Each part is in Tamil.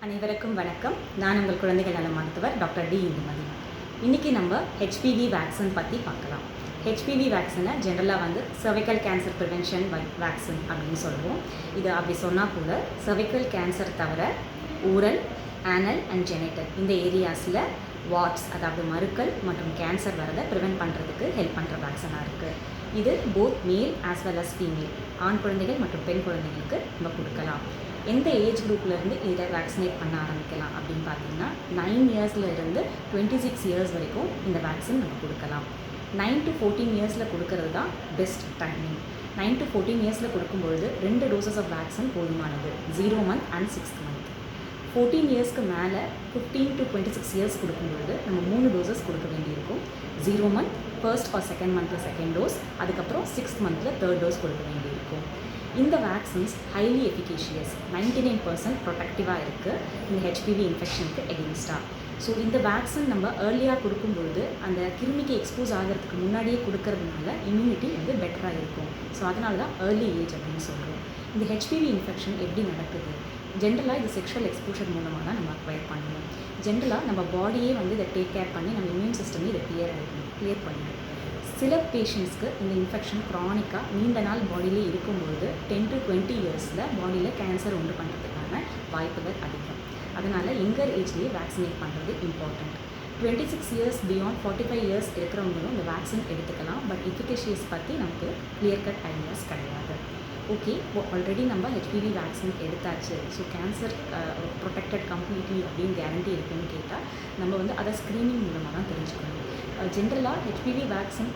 அனைவருக்கும் வணக்கம். நான் உங்கள் குழந்தைகள் நல மருத்துவர் டாக்டர் டி இந்துமதி. இன்றைக்கி நம்ம ஹெச்பிவி வேக்சின் பற்றி பார்க்கலாம். ஹெச்பிவி வேக்சினை ஜென்ரலாக சர்வைக்கல் கேன்சர் ப்ரிவென்ஷன் வேக்சின் அப்படின்னு சொல்லுவோம். இது அப்படி சொன்னால் கூட சர்வைக்கல் கேன்சர் தவிர ஊரல், ஆனல் அண்ட் ஜெனிட்டல் இந்த ஏரியாஸில் வாட்ஸ் அதாவது மருக்கள் மற்றும் கேன்சர் வரதை ப்ரிவென்ட் பண்ணுறதுக்கு ஹெல்ப் பண்ணுற வேக்சினாக இருக்குது. இது போத் மேல் ஆஸ் வெல் அஸ் ஃபீமேல், ஆண் குழந்தைகள் மற்றும் பெண் குழந்தைகளுக்கு நம்ம கொடுக்கலாம். எந்த ஏஜ் குரூப்லேருந்து இதை வேக்சினேட் பண்ண ஆரம்பிக்கலாம் அப்படின்னு பார்த்தீங்கன்னா 9 இயர்ஸ்லேருந்து 26 இயர்ஸ் வரைக்கும் இந்த வேக்சின் நம்ம கொடுக்கலாம். 9 to 14 இயர்ஸில் கொடுக்கறது தான் பெஸ்ட் டைமிங். 9 to 14 இயர்ஸில் கொடுக்கும்பொழுது 2 டோசஸ் ஆஃப் வேக்சின் போதுமானது, 0 month அண்ட் 6th month. 14 இயர்ஸ்க்கு மேலே 15 to 26 இயர்ஸ் கொடுக்கும்பொழுது நம்ம 3 டோசஸ் கொடுக்க வேண்டியிருக்கும். 0 month ஃபர்ஸ்ட் ஆர் செகண்ட் மந்தில் செகண்ட் டோஸ், அதுக்கப்புறம் 6th மந்தில் தேர்ட் டோஸ் கொடுக்க வேண்டியிருக்கும். இந்த வேக்சின்ஸ் ஹைலி எஃபிகேஷியஸ், 99% ப்ரொடெக்டிவாக இருக்குது இந்த ஹெச்பிவி இன்ஃபெக்ஷனுக்கு எகெயின்ஸ்டாக. ஸோ இந்த வேக்சின் நம்ம ஏர்லியாக கொடுக்கும்பொழுது அந்த கிருமிக்கு எக்ஸ்போஸ் ஆகிறதுக்கு முன்னாடியே கொடுக்கறதுனால இம்யூனிட்டி பெட்டராக இருக்கும். ஸோ அதனால தான் ஏர்லி ஏஜ் அப்படின்னு சொல்கிறோம். இந்த ஹெச்பிவி இன்ஃபெக்ஷன் எப்படி நடக்குது? ஜென்ரலாக இது செக்ஷுவல் எக்ஸ்போஷர் மூலமாக தான் நம்ம அக்வயர் பண்ணணும். ஜென்ரலாக நம்ம பாடியே இதை டேக் கேர் பண்ணி நம்ம இம்யூன் சிஸ்டமே இதை கிளியர் பண்ணிடும். சில பேஷண்ட்ஸ்க்கு இந்த இன்ஃபெக்ஷன் க்ரானிக்காக நீண்ட நாள் பாடியிலே இருக்கும்பொழுது 10 to 20 இயர்ஸில் பாடியில் கேன்சர் உண்டு பண்ணுறதுக்கான வாய்ப்புகள் அதிகம். அதனால் யங்கர் ஏஜ்லேயே வேக்சினேட் பண்ணுறது இம்பார்ட்டண்ட். 26 இயர்ஸ் பியாண்ட் 45 இயர்ஸ் இருக்கிறவங்களும் இந்த வேக்சின் எடுத்துக்கலாம். பட் எஃபிகேஷியஸ் பற்றி நமக்கு கிளியர் கட் ஐடியாஸ் கிடையாது. ஓகே, ஆல்ரெடி நம்ம ஹெச்பிவி வேக்சின் எடுத்தாச்சு, ஸோ கேன்சர் ப்ரொடெக்டட் கம்ப்ளீட்லி அப்படின்னு கேரண்டி இருக்குன்னு கேட்டால் நம்ம அதை ஸ்க்ரீனிங் மூலமாக தான் தெரிஞ்சுக்கணும். ஜென்ரலாக ஹெச்பிவி வேக்சின்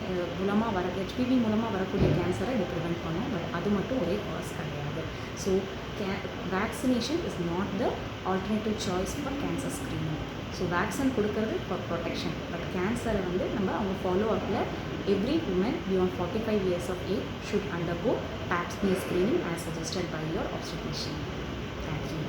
ஹெச்பிவி மூலமாக வரக்கூடிய கேன்சரை இது ப்ரிவெண்ட் பண்ணும். பட் அது மட்டும் ஒரே காஸ் கிடையாது. So vaccination is not the alternative choice for cancer screening. So vaccine கொடுக்கறது ஃபார் ப்ரொடெக்ஷன். பட் கேன்சரை நம்ம அவங்க ஃபாலோ அப்பில் every woman beyond 45 years of age should undergo pap smear screening as suggested by your obstetrician. Thank you.